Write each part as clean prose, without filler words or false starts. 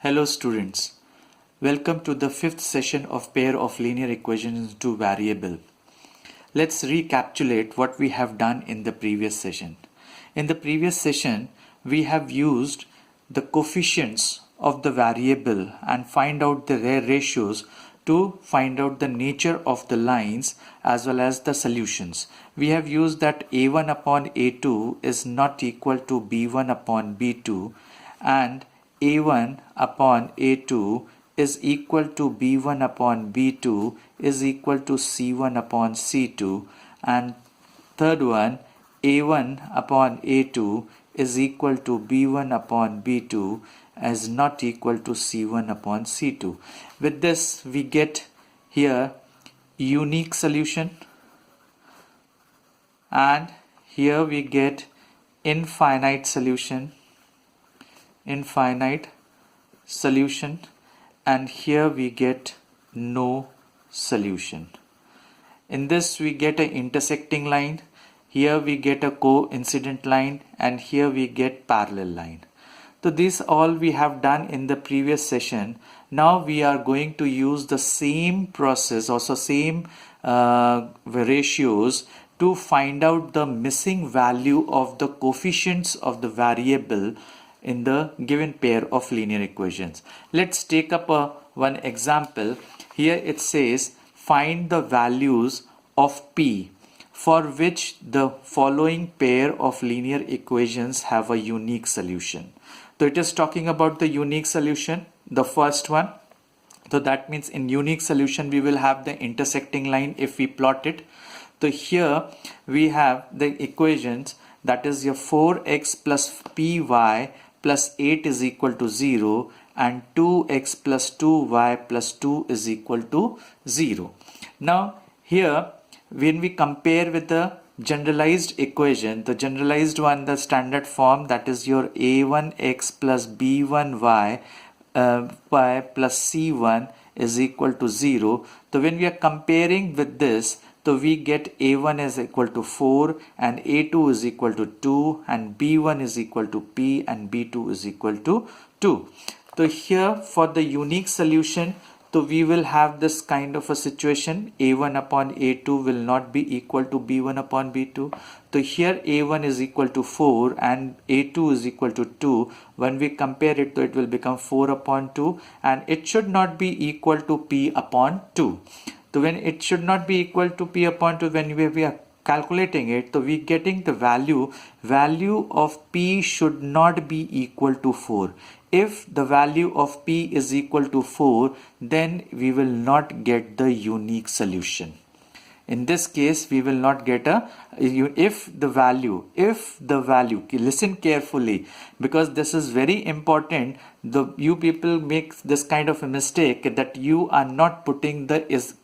Hello students, welcome to the fifth session of pair of linear equations into variable. Let's recapitulate what we have done in the previous session. In the previous session, we have used the coefficients of the variable and find out the ratios to find out the nature of the lines as well as the solutions. We have used that a1 upon a2 is not equal to b1 upon b2 and a1 upon a2 is equal to b1 upon b2 is equal to c1 upon c2, and third one, a1 upon a2 is equal to b1 upon b2 is not equal to c1 upon c2. With this we get here unique solution, and here we get infinite solution, and here we get no solution. In this we get an intersecting line, here we get a coincident line, and here we get parallel line. So this all we have done in the previous session. Now we are going to use the same process, also same ratios to find out the missing value of the coefficients of the variable in the given pair of linear equations. Let's take up one example. Here it says find the values of p for which the following pair of linear equations have a unique solution. So it is talking about the unique solution, the first one. So that means in unique solution we will have the intersecting line if we plot it. So here we have the equations, that is your 4x plus py plus 8 is equal to 0 and 2x plus 2y plus 2 is equal to 0. Now here when we compare with the generalized equation, the generalized one, the standard form, that is your a1x plus b1y y plus c1 is equal to 0. So when we are comparing with this, so we get a1 is equal to 4 and a2 is equal to 2 and b1 is equal to p and b2 is equal to 2. So here for the unique solution, so we will have this kind of a situation, a1 upon a2 will not be equal to b1 upon b2. So here a1 is equal to 4 and a2 is equal to 2. When we compare it, so it will become 4 upon 2 and it should not be equal to p upon 2. So when it should not be equal to p upon 2, when we are calculating it, so we getting the value of p should not be equal to 4. If the value of p is equal to 4, then we will not get the unique solution. In this case we will not get if the value, listen carefully because this is very important. You people make this kind of a mistake that you are not putting the is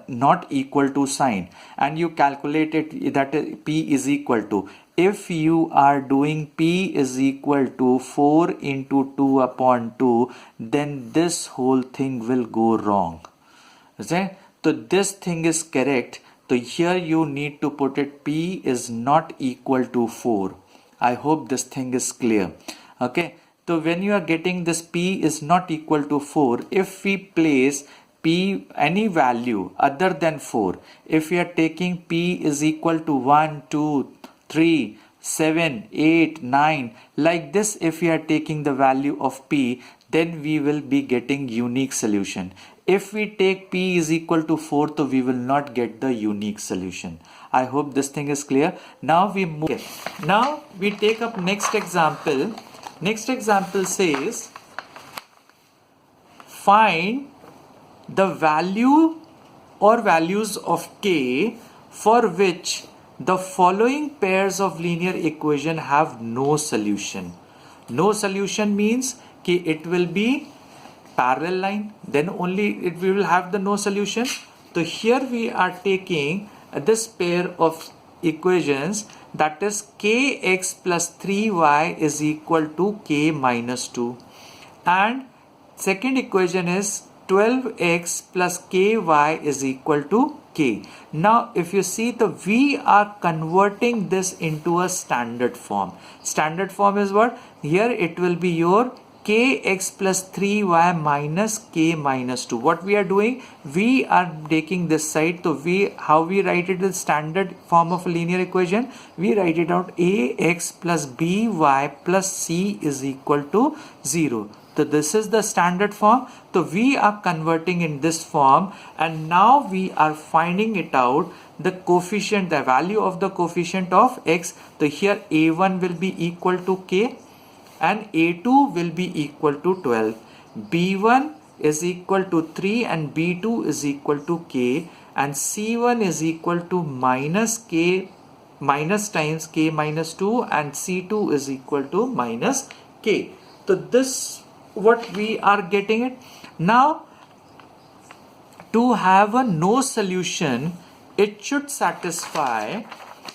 not equal to sign and you calculate it that p is equal to. If you are doing p is equal to 4 into 2 upon 2, then this whole thing will go wrong. Okay? So this thing is correct. So here you need to put it p is not equal to 4. I hope this thing is clear. Okay. So when you are getting this p is not equal to 4, if we place p any value other than 4, if we are taking p is equal to 1, 2, 3, 7, 8, 9, like this, if we are taking the value of p, then we will be getting unique solution. If we take p is equal to 4, so we will not get the unique solution. I hope this thing is clear. Now we move. Okay. Now we take up next example. Next example says find the value or values of k for which the following pairs of linear equation have no solution. No solution means that it will be parallel line, then only we will have the no solution. So here we are taking this pair of equations, that is kx plus 3y is equal to k minus 2, and second equation is 12x plus ky is equal to k. Now if you see, we are converting this into a standard form. Standard form is what? Here it will be your kx plus 3y minus k minus 2. What we are doing? We are taking this side. So how we write it is standard form of a linear equation. We write it out ax plus by plus c is equal to 0. So this is the standard form. So we are converting in this form, and now we are finding it out the coefficient, the value of the coefficient of x. So here a1 will be equal to k and a2 will be equal to 12. b1 is equal to 3 and b2 is equal to k, and c1 is equal to minus k minus times k minus 2, and c2 is equal to minus k. So this what we are getting it. Now to have a no solution, it should satisfy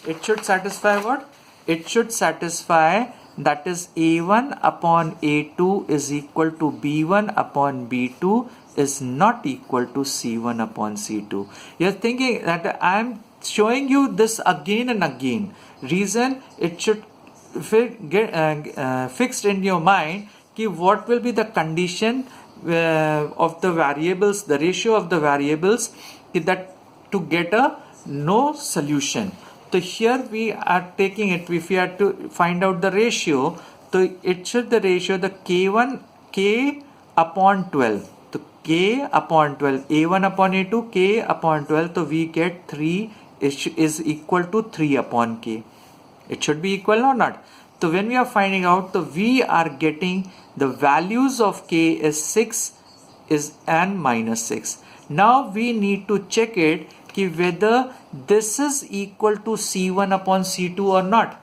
what? It should satisfy that is a1 upon a2 is equal to b1 upon b2 is not equal to c1 upon c2. You're thinking that I'm showing you this again and again. Reason it should get fixed in your mind. What will be the condition of the variables, the ratio of the variables, that to get a no solution. So here we are taking it, if we are to find out the ratio, so it should the ratio the k1 k upon 12. So k upon 12, a1 upon a2, k upon 12, so we get 3 is equal to 3 upon k. It should be equal or not? So when we are finding out, so we are getting the values of k is 6 and minus 6. Now we need to check it whether this is equal to c1 upon c2 or not.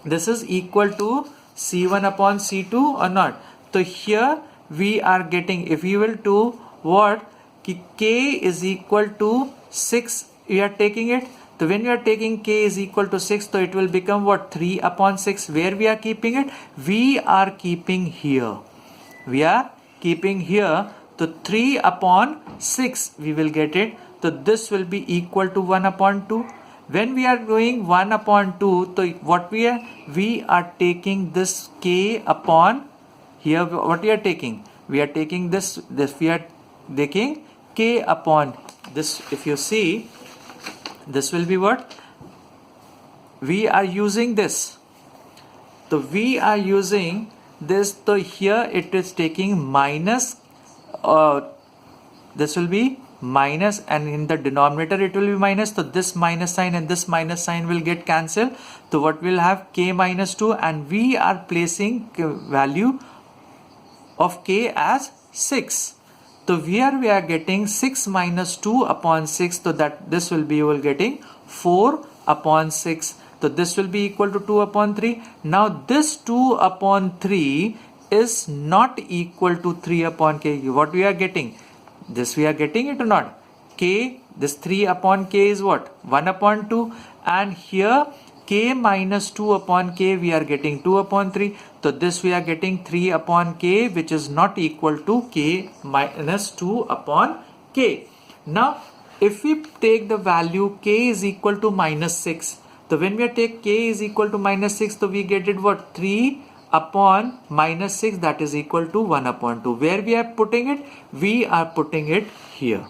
This is equal to c1 upon c2 or not. So here we are getting, if we will do what, k is equal to 6, we are taking it. So when we are taking k is equal to 6, so it will become what, 3 upon 6. Where we are keeping it? We are keeping here. We are keeping here. So 3 upon 6 we will get it. So this will be equal to 1 upon 2. When we are doing 1 upon 2, so what we are taking this k upon here. What we are taking? We are taking this we are taking k upon this. If you see, this will be what? We are using this. So we are using this. So here it is taking minus. This will be minus, and in the denominator it will be minus. So this minus sign and this minus sign will get cancelled. So what we'll have? K minus 2, and we are placing value of k as 6. So here we are getting 6 minus 2 upon 6. So that this will be, you will getting 4 upon 6. So this will be equal to 2 upon 3. Now this 2 upon 3 is not equal to 3 upon k. What we are getting? This we are getting it or not? K, this 3 upon k is what? 1 upon 2. And here k minus 2 upon k, we are getting 2 upon 3. So this we are getting 3 upon k, which is not equal to k minus 2 upon k. Now if we take the value k is equal to minus 6. So when we take k is equal to minus 6, so we get it what? 3 upon minus 6, that is equal to 1 upon 2. Where we are putting it? We are putting it here.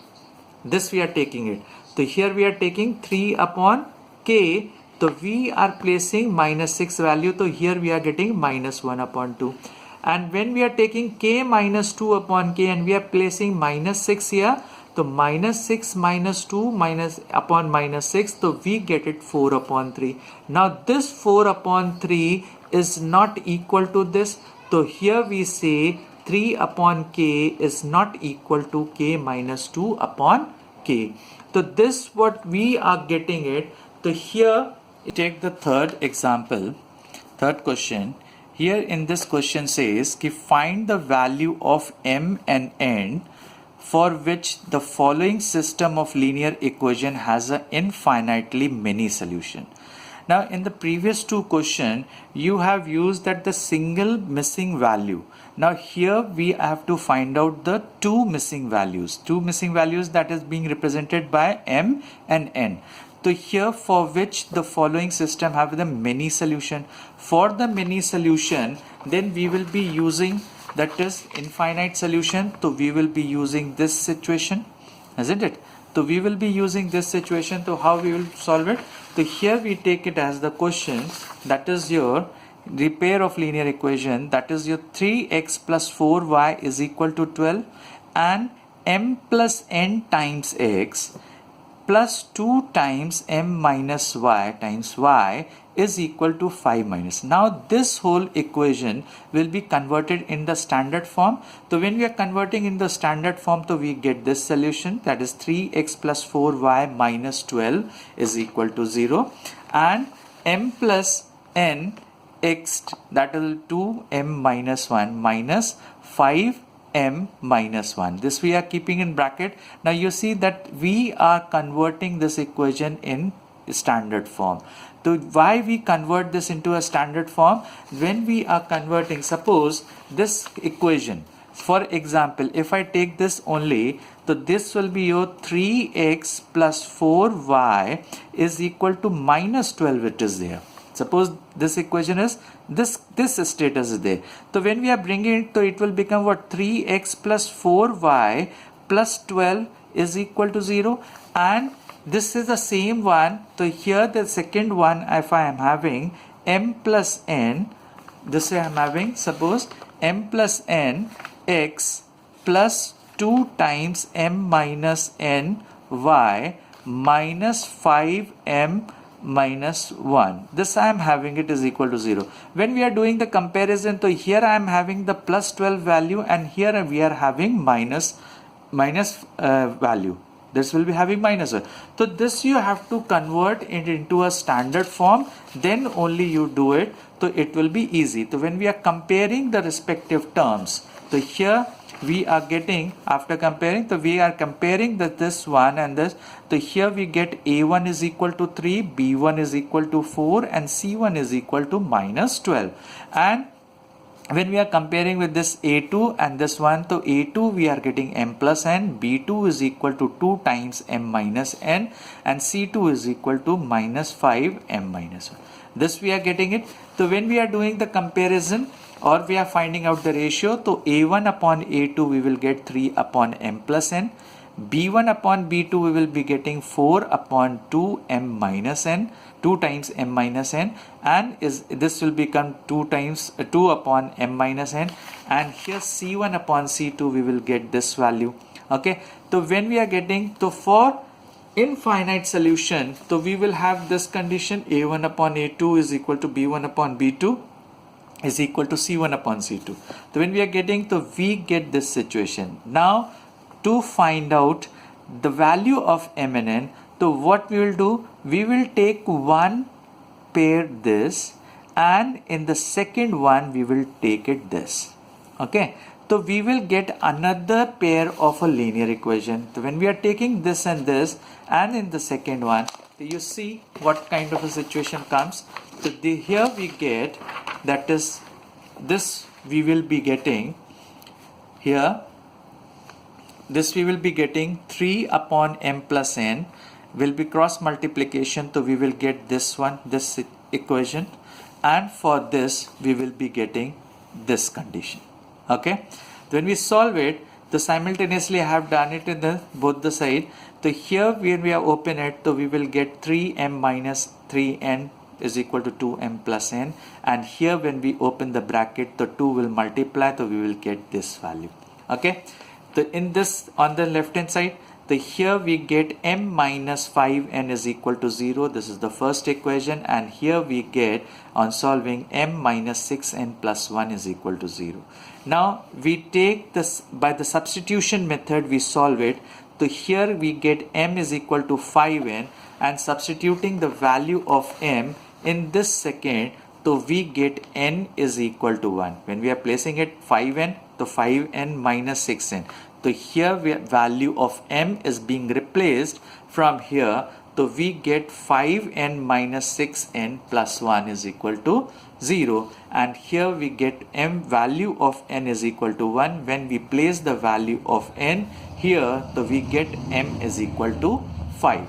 This we are taking it. So here we are taking 3 upon k. So we are placing minus 6 value. So here we are getting minus 1 upon 2. And when we are taking k minus 2 upon k and we are placing minus 6 here. So minus 6 minus 2 minus upon minus 6. So we get it 4 upon 3. Now this 4 upon 3 is not equal to this. So here we say 3 upon k is not equal to k minus 2 upon k. So this what we are getting it. So here take the third example, third question. Here in this question says find the value of m and n for which the following system of linear equation has an infinitely many solution. Now in the previous two question you have used that the single missing value. Now here we have to find out the two missing values that is being represented by m and n. So here for which the following system have the many solution. For the many solution, then we will be using that is infinite solution, so we will be using this situation, isn't it? So we will be using this situation. So how we will solve it? So here we take it as the question, that is your the pair of linear equation, that is your 3x plus 4y is equal to 12 and m plus n times x plus 2 times m minus y times y is equal to 5 minus. Now this whole equation will be converted in the standard form. So when we are converting in the standard form, so we get this solution, that is 3x plus 4y minus 12 is equal to 0 and m plus n x, that is 2m minus 1 minus 5m minus 1. This we are keeping in bracket. Now you see that we are converting this equation in standard form. So why we convert this into a standard form? When we are converting, suppose this equation, for example, if I take this only, so this will be your 3x plus 4y is equal to minus 12, it is there. Suppose this equation is this status is there. So when we are bringing it, so it will become what? 3x plus 4y plus 12 is equal to 0, and this is the same one. So here the second one, if I am having m plus n, this I am having, suppose m plus n x plus 2 times m minus n y minus 5m minus 1. This I am having it is equal to 0. When we are doing the comparison, so here I am having the plus 12 value and here we are having minus value. This will be having minus 1. So this you have to convert it into a standard form, then only you do it. So it will be easy. So when we are comparing the respective terms, so here we are getting, after comparing, so we are comparing this one and this. So here we get a1 is equal to 3, b1 is equal to 4 and c1 is equal to minus 12. And when we are comparing with this a2 and this one, so a2 we are getting m plus n, b2 is equal to 2 times m minus n and c2 is equal to minus 5 m minus 1. This we are getting it. So when we are doing the comparison or we are finding out the ratio, so a1 upon a2 we will get 3 upon m plus n, b1 upon b2 we will be getting 4 upon 2 m minus n, 2 times m minus n, and this will become 2 upon m minus n, and here c1 upon c2 we will get this value. Okay, so when we are getting, so for infinite solution, so we will have this condition, a1 upon a2 is equal to b1 upon b2 is equal to c1 upon c2. So when we are getting, so we get this situation. Now to find out the value of m and n, so what we will do, we will take one pair this and in the second one we will take it this. Okay, so we will get another pair of a linear equation. So when we are taking this and in the second one, so you see what kind of a situation comes. So here we get, that is this we will be getting here, this we will be getting 3 upon m plus n will be cross multiplication, so we will get this one, this equation, and for this we will be getting this condition. Okay, when we solve it, the simultaneously I have done it in the both the side. So here when we are open it, so we will get 3m minus 3n is equal to 2m plus n, and here when we open the bracket, the 2 will multiply, so we will get this value. Okay, so in this on the left hand side, so here we get m minus 5n is equal to 0. This is the first equation, and here we get on solving m minus 6n plus 1 is equal to 0. Now we take this by the substitution method, we solve it. So here we get m is equal to 5n, and substituting the value of m in this second, so we get n is equal to 1. When we are placing it 5n, so 5n minus 6n. So here value of m is being replaced from here. So we get 5n minus 6n plus 1 is equal to 0, and here we get m value of n is equal to 1. When we place the value of n here, so we get m is equal to 5.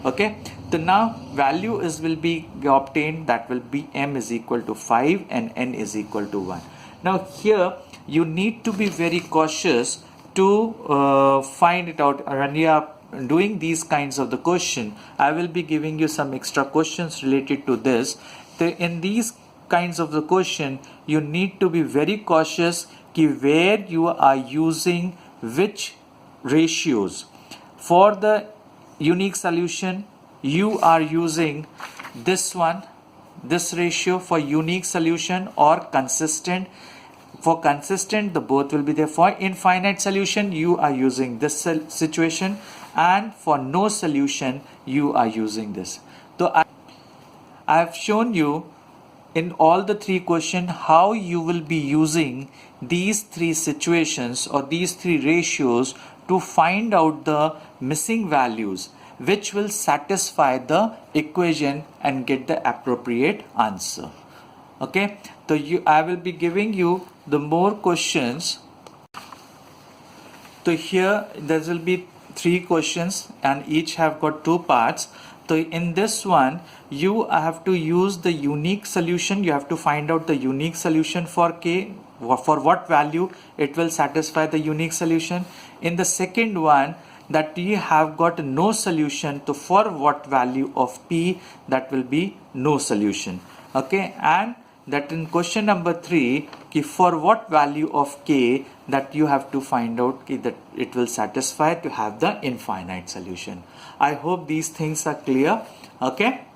Okay, so now value will be obtained, that will be m is equal to 5 and n is equal to 1. Now here you need to be very cautious to find it out. When you are doing these kinds of the question, I will be giving you some extra questions related to this. In these kinds of the question, you need to be very cautious where you are using which ratios. For the unique solution, you are using this one, this ratio for unique solution, or consistent. For consistent, the both will be there. For infinite solution, you are using this situation, and for no solution, you are using this. So I have shown you in all the three questions how you will be using these three situations or these three ratios to find out the missing values which will satisfy the equation and get the appropriate answer. Okay, so I will be giving you the more questions. So here there will be three questions and each have got two parts. So in this one, you have to use the unique solution. You have to find out the unique solution for k, for what value it will satisfy the unique solution. In the second one, that you have got no solution, to for what value of p that will be no solution. Okay, and that in question number 3, for what value of k that you have to find out that it will satisfy to have the infinite solution. I hope these things are clear. Okay.